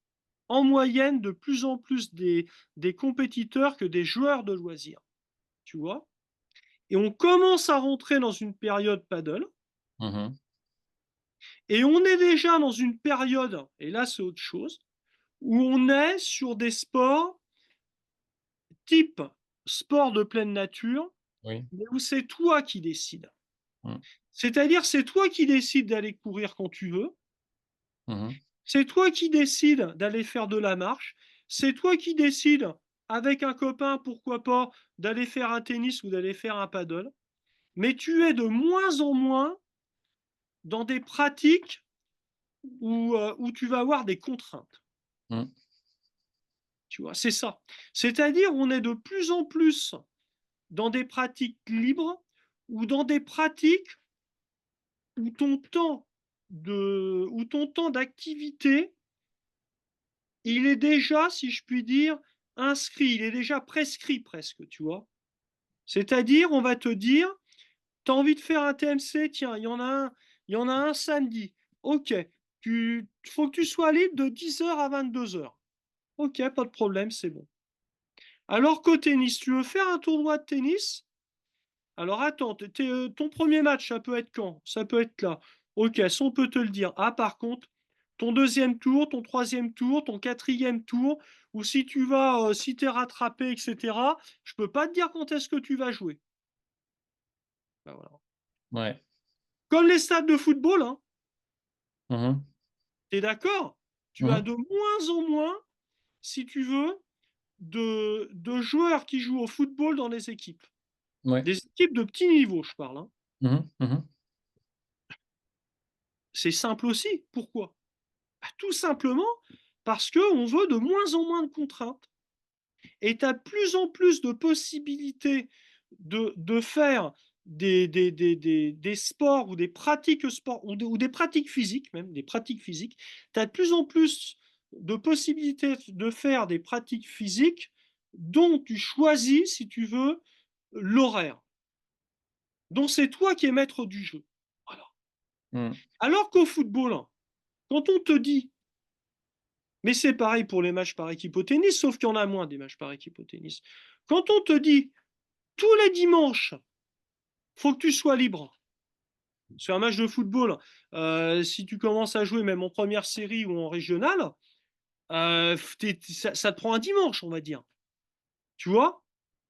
en moyenne de plus en plus des compétiteurs que des joueurs de loisirs. Tu vois? Et on commence à rentrer dans une période paddle. Mhm. Et on est déjà dans une période, et là c'est autre chose, où on est sur des sports type sport de pleine nature, Oui. mais où c'est toi qui décides. Mhm. C'est-à-dire, c'est toi qui décides d'aller courir quand tu veux, Mhm. c'est toi qui décides d'aller faire de la marche, c'est toi qui décides, avec un copain, pourquoi pas, d'aller faire un tennis ou d'aller faire un paddle, mais tu es de moins en moins dans des pratiques où tu vas avoir des contraintes. Mhm. Tu vois, c'est ça. C'est-à-dire, on est de plus en plus dans des pratiques libres ou dans des pratiques où où ton temps d'activité, il est déjà, si je puis dire, inscrit, il est déjà prescrit presque, tu vois. C'est-à-dire, on va te dire, tu as envie de faire un TMC, tiens, il y en a un samedi. Ok, il faut que tu sois libre de 10h à 22h. Ok, pas de problème, c'est bon. Alors qu'au tennis, tu veux faire un tournoi de tennis? Alors attends, ton premier match, ça peut être quand? Ça peut être là. Ok, ça on peut te le dire. Ah, par contre, ton deuxième tour, ton troisième tour, ton quatrième tour, ou si tu vas, si t'es rattrapé, etc., je peux pas te dire quand est-ce que tu vas jouer. Ben voilà. Ouais. Comme les stades de football, hein, Mhm. t'es d'accord? Tu as Mhm. de moins en moins, si tu veux, de joueurs qui jouent au football dans les équipes. Ouais. Des équipes de petit niveau, je parle, hein. Mhm. Mhm. C'est simple aussi. Pourquoi? Bah, tout simplement parce qu'on veut de moins en moins de contraintes. Et tu as de plus en plus de possibilités de faire des sports ou des pratiques sport ou des pratiques physiques, même des pratiques physiques. Tu as de plus en plus de possibilités de faire des pratiques physiques dont tu choisis, si tu veux, l'horaire. Donc c'est toi qui es maître du jeu. Voilà. Mhm. Alors qu'au football, quand on te dit, mais c'est pareil pour les matchs par équipe au tennis, sauf qu'il y en a moins des matchs par équipe au tennis. Quand on te dit tous les dimanches, faut que tu sois libre. Sur un match de football, si tu commences à jouer même en première série ou en régional, ça te prend un dimanche, on va dire. Tu vois?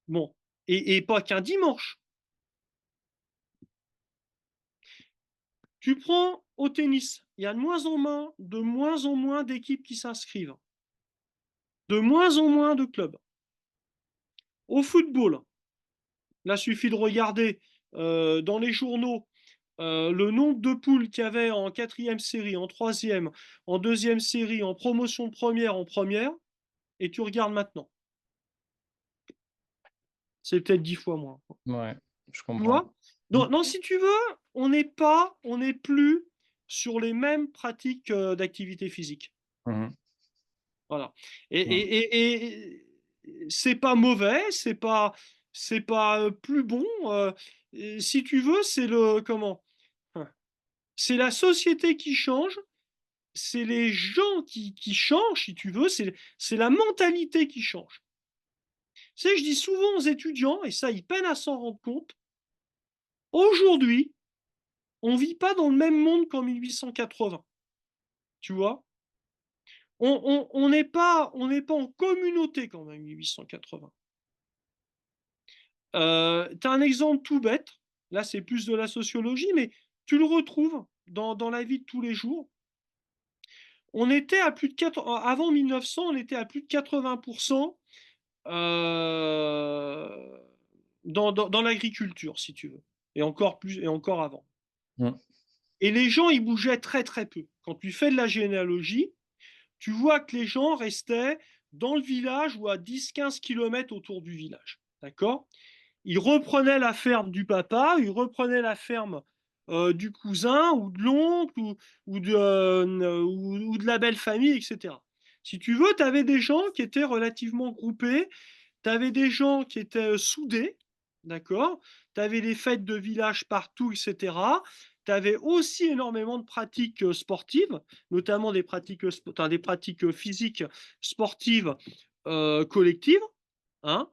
Bon. Et pas qu'un dimanche. Tu prends au tennis, il y a de moins en moins d'équipes qui s'inscrivent. De moins en moins de clubs. Au football, là, il suffit de regarder dans les journaux le nombre de poules qu'il y avait en quatrième série, en troisième, en deuxième série, en promotion de première, en première, et tu regardes maintenant. C'est peut-être 10 fois moins. Ouais. Je Tu comprends. vois? Donc, non, si tu veux, on n'est plus sur les mêmes pratiques d'activité physique. Mmh. Voilà. Mmh. Et c'est pas mauvais, c'est pas plus bon. Si tu veux, c'est le comment? Hein, c'est la société qui change, c'est les gens qui changent, si tu veux, c'est la mentalité qui change. Tu sais, je dis souvent aux étudiants, et ça, ils peinent à s'en rendre compte, aujourd'hui, on vit pas dans le même monde qu'en 1880. Tu vois? On n'est pas en communauté quand même, 1880. Tu as un exemple tout bête, là c'est plus de la sociologie, mais tu le retrouves dans la vie de tous les jours. On était à plus de 4, avant 1900, on était à plus de 80% euh, dans l'agriculture, si tu veux, et encore plus, et encore avant. Mmh. Et les gens, ils bougeaient très très peu. Quand tu fais de la généalogie, tu vois que les gens restaient dans le village ou à 10-15 km autour du village. D'accord? Ils reprenaient la ferme du papa, ils reprenaient la ferme du cousin ou de l'oncle ou de la belle famille, etc. Si tu veux, tu avais des gens qui étaient relativement groupés, tu avais des gens qui étaient soudés, d'accord? Tu avais des fêtes de village partout, etc. Tu avais aussi énormément de pratiques sportives, notamment des pratiques physiques sportives collectives. Hein.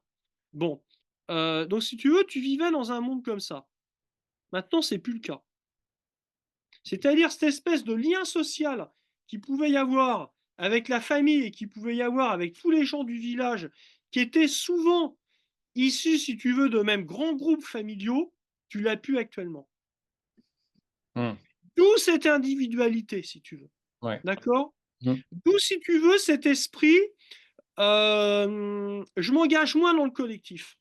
Bon. Donc, si tu veux, tu vivais dans un monde comme ça. Maintenant, c'est plus le cas. C'est-à-dire cette espèce de lien social qui pouvait y avoir avec la famille et qui pouvait y avoir avec tous les gens du village, qui étaient souvent issus, si tu veux, de même grands groupes familiaux, tu l'as plus actuellement. Mmh. D'où cette individualité, si tu veux. Ouais. D'accord? Mmh. D'où, si tu veux, cet esprit, je m'engage moins dans le collectif.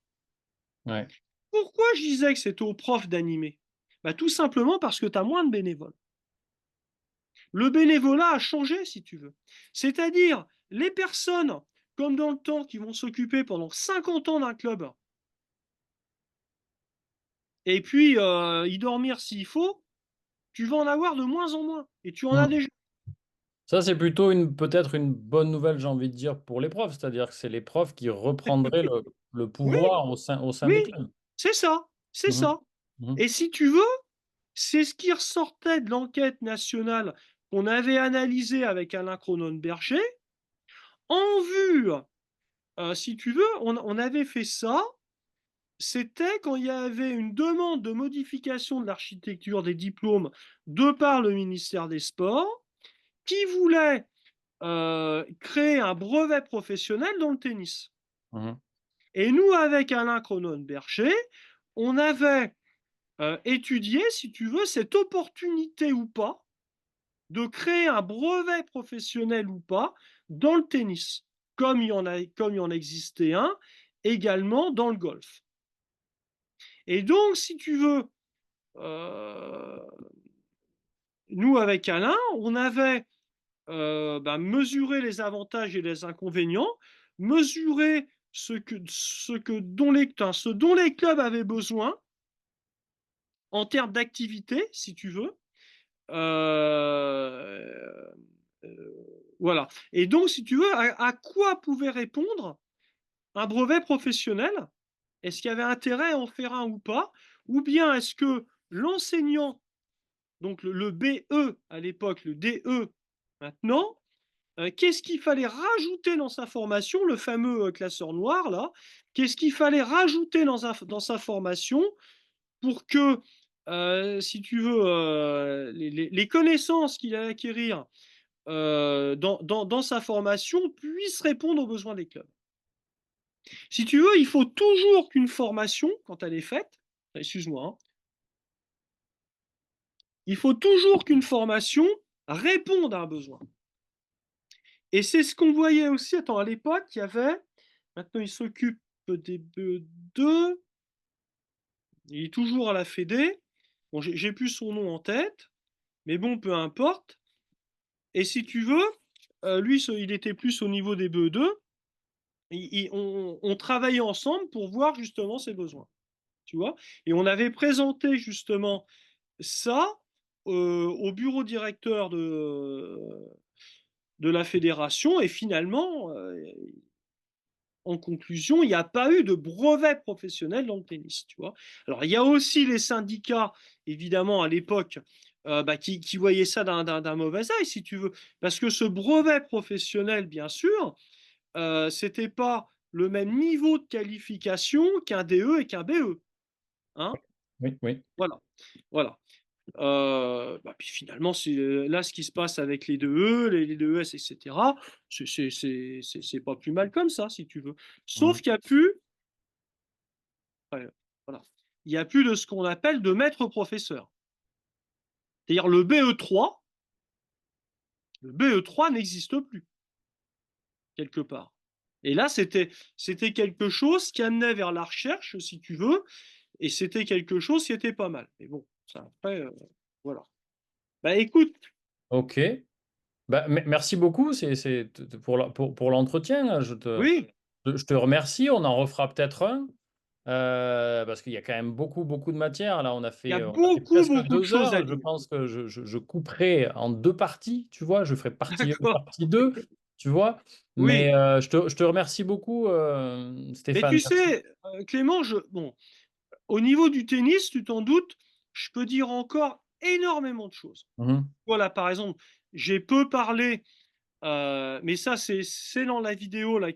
Ouais. Pourquoi je disais que c'était aux profs d'animer? Bah, tout simplement parce que tu as moins de bénévoles. Le bénévolat a changé, si tu veux. C'est-à-dire, les personnes, comme dans le temps, qui vont s'occuper pendant 50 ans d'un club, et puis y dormir s'il faut, tu vas en avoir de moins en moins. Et tu en as Mmh. déjà. Ça, c'est plutôt peut-être une bonne nouvelle, j'ai envie de dire, pour les profs. C'est-à-dire que c'est les profs qui reprendraient le Oui, pouvoir au sein oui, des clubs. c'est ça, c'est Mhm. ça. Mhm. Et si tu veux, c'est ce qui ressortait de l'enquête nationale qu'on avait analysée avec Alain Cronon-Berger. En vue, si tu veux, on avait fait ça. C'était quand il y avait une demande de modification de l'architecture des diplômes de par le ministère des Sports, qui voulait créer un brevet professionnel dans le tennis. Mhm. Et nous, avec Alain Cronon-Berger, on avait étudié, si tu veux, cette opportunité ou pas de créer un brevet professionnel ou pas dans le tennis, comme il y en existait un également dans le golf. Et donc, si tu veux, euh, nous, avec Alain, on avait mesuré les avantages et les inconvénients, mesuré ce dont les clubs avaient besoin en termes d'activité, si tu veux. Euh, voilà. Et donc, si tu veux, à quoi pouvait répondre un brevet professionnel? Est-ce qu'il y avait intérêt à en faire un ou pas? Ou bien est-ce que l'enseignant, donc le BE à l'époque, le DE maintenant, qu'est-ce qu'il fallait rajouter dans sa formation, le fameux classeur noir là? Qu'est-ce qu'il fallait rajouter dans sa formation pour que, si tu veux, les connaissances qu'il allait acquérir dans sa formation puissent répondre aux besoins des clubs. Si tu veux, il faut toujours qu'une formation, quand elle est faite, excuse-moi, hein, il faut toujours qu'une formation réponde à un besoin. Et c'est ce qu'on voyait aussi, attends, à l'époque, il y avait, maintenant il s'occupe des BE2, il est toujours à la Fédé, bon, j'ai plus son nom en tête, mais bon, peu importe. Et si tu veux, lui, il était plus au niveau des BE2, on travaillait ensemble pour voir justement ses besoins, tu vois. Et on avait présenté justement ça, au bureau directeur de la fédération et finalement, en conclusion, il n'y a pas eu de brevet professionnel dans le tennis, tu vois. Alors, il y a aussi les syndicats, évidemment, à l'époque, qui voyaient ça d'un mauvais œil, si tu veux, parce que ce brevet professionnel, bien sûr, c'était pas le même niveau de qualification qu'un DE et qu'un BE, hein. Oui, oui. Voilà, voilà. Puis finalement, c'est là ce qui se passe avec les 2E, les 2S, etc. C'est pas plus mal comme ça, si tu veux. Mhm. Sauf qu'il n'y a plus, voilà, il y a plus de ce qu'on appelle de maître professeur. C'est-à-dire le BE3 n'existe plus quelque part. Et là, c'était quelque chose qui amenait vers la recherche, si tu veux, et c'était quelque chose qui était pas mal. Mais bon, ça après, voilà. Bah écoute, Ok. Bah, merci beaucoup pour l'entretien. oui, Je te remercie. On en refera peut-être un. Parce qu'il y a quand même beaucoup, beaucoup de matière. Là, il y a on a fait beaucoup, presque beaucoup de deux choses à heures. Je dire. pense que je couperai en deux parties, tu vois. Je ferai partie 1, D'accord. partie 2, tu vois. Mais Oui. je te remercie beaucoup, Mais Stéphane. tu Merci. sais, Clément, bon, au niveau du tennis, tu t'en doutes, je peux dire encore énormément de choses. Mhm. Voilà, par exemple, j'ai peu parlé, mais ça, c'est dans la vidéo là,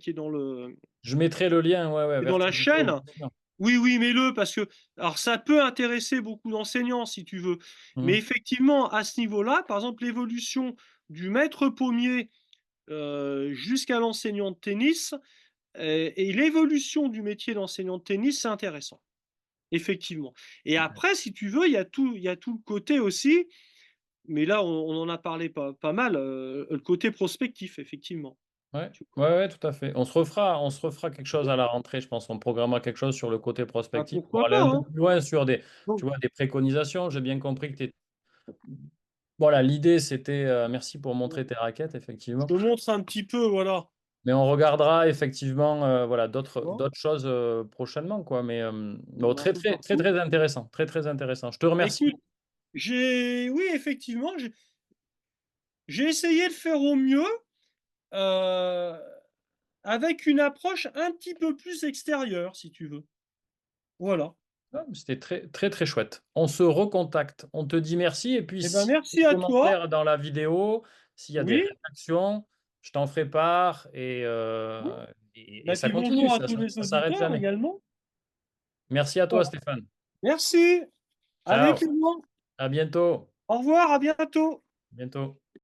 Je mettrai le lien, ouais, ouais, qui est vers dans tes la chaîne. vidéos, bien sûr. Oui, oui, mets-le parce que alors ça peut intéresser beaucoup d'enseignants si tu veux. Mais Mhm. effectivement, à ce niveau-là, par exemple, l'évolution du maître pommier jusqu'à l'enseignant de tennis et l'évolution du métier d'enseignant de tennis, c'est intéressant. Effectivement. Et après, si tu veux, il y a tout le côté aussi, mais là, on en a parlé pas mal, le côté prospectif, effectivement. Ouais, Tu ouais, ouais, tout à fait. On se refera quelque chose vois. à la rentrée, je pense. On programmera quelque chose sur le côté Bah, prospectif pour pourquoi aller pas, un peu hein. plus loin sur tu Donc, vois, des préconisations. J'ai bien compris que tu. Voilà, l'idée, c'était, merci pour montrer tes raquettes, je effectivement. te montre un petit peu, voilà. Mais on regardera effectivement, voilà, Tu d'autres vois. d'autres choses prochainement, quoi. Mais bon, On est un très, peu très, très, partout. très intéressant. Très, très intéressant. Je te Bah, remercie écoute, beaucoup. oui, effectivement, j'ai essayé de faire au mieux, euh, avec une approche un petit peu plus extérieure, si tu veux. Voilà. Ah, c'était très, très, très chouette. On se recontacte. On te dit merci. Et puis, Eh ben, s'il y a des merci à toi. commentaires dans la vidéo, s'il y a des Oui. réactions, je t'en ferai part Oui. et Bah, ça puis continue. bonjour à Ça tous ne les s'arrête auditeurs jamais. également. Merci à toi, Voilà. Stéphane. Merci. Allez, Ciao. Clément. À bientôt. Au revoir, à bientôt. Bientôt.